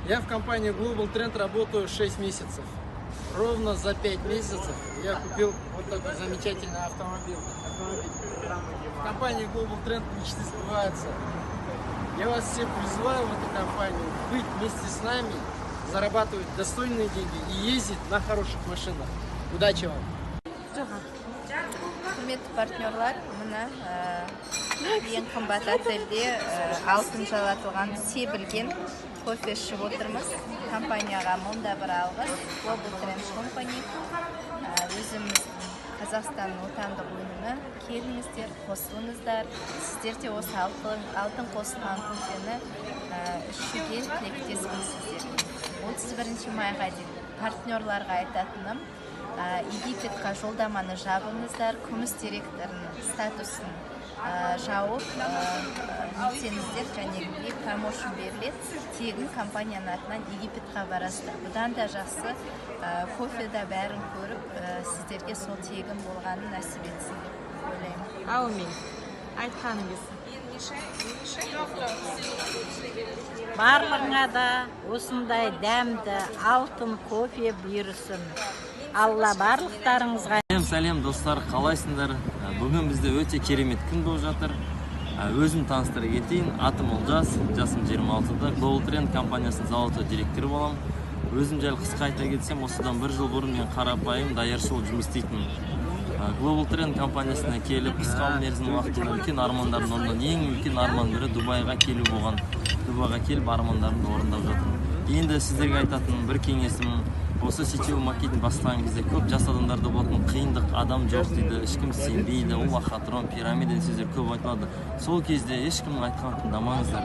Я в компании Global Trend работаю 6 месяцев. Ровно за 5 месяцев я купил вот такой замечательный автомобиль. В компании Global Trend мечты сбываются. Я вас всех призываю в эту компанию быть вместе с нами, зарабатывать достойные деньги и ездить на хороших машинах. Удачи вам! Құрметті партнерлар, мына ең қымбат отельде алтын жалатылған себілген кофе ішіп отырмыз. Компанияға мұнда бір алғыс. Global Trend Company. Өзіміз Қазақстанның отандық өнімі. Келіңіздер, қосылыңыздар. Сіздер де осы алтын қосылған кофені ішуге тілектеспін сіздерге. 31 майға дейін партнерларға айтатыным, Египетқа жолдаманы жабыңыздар, күміс директорының статусын жауып нетсеңіздер, және промоушн беріледі. Тегін компанияның атынан Египетқа барасыздар. Бұдан да жақсы кофеда бәрін көріп, сіздерге сол тегін болғанын нәсіп етсін деп ойлаймын. Әумин, айтқаныңыз. Барлығыңа да осындай дәмді алтын кофе бұйырсын. Алла барлықтарыңызға. Сәлем достар, қалайсыңдар? Бүгін бізде өте керемет күн болып жатыр. Өзім таныстыра кетейін. Атым Олжас, жасым 26-да. Global Trend компаниясының зауыты директоры боламын. Өзім жайлы қысқа айта кетсем, осыдан бір жыл бұрын мен қарапайым даяршы болып жұмыс істейтін. Global Trend компаниясына келіп, қысқа мерзім уақытында үлкен армандардың орнынан ең үлкен арман бірі Дубайға келу болған. Дубайға келіп армандарымды орындап жатырмын. Енді сіздерге айтатын бір кеңесім, осы сетевой маркетинг бастаған кезде көп жас адамдарда болатын қиындық, адам жоқ дейді, ешкім сенбейді, ол лохотрон, пирамида деген сөздер көп айтылады. Сол кезде ешкімнің айтқанын тыңдамаңыздар.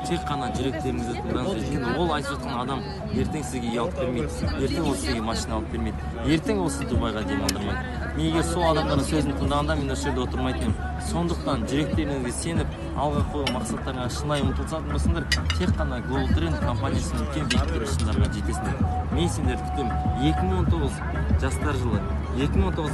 Тек қана жүректеріңізді тыңдаңыздар. Өйткені ол айтып жатқан адам ертең сізге үй алып бермейді, ертең ол сізге машина алып бермейді, ертең ол сізді Дубайға демалдырмайды. Мен егер сол адамдардың сөзін тыңдағанда мен осы жерде отырмайтын едім. Сондықтан жүректеріңізге сеніп, алға қойған мақсаттарыңа шынайы ұмтылсатын болсаңдар, тек қана Global Trend компаниясының үлкен биіктер шыңдарға жетесіңдер. Мен сендерді күтемін. 2019 жастар жылы. 2019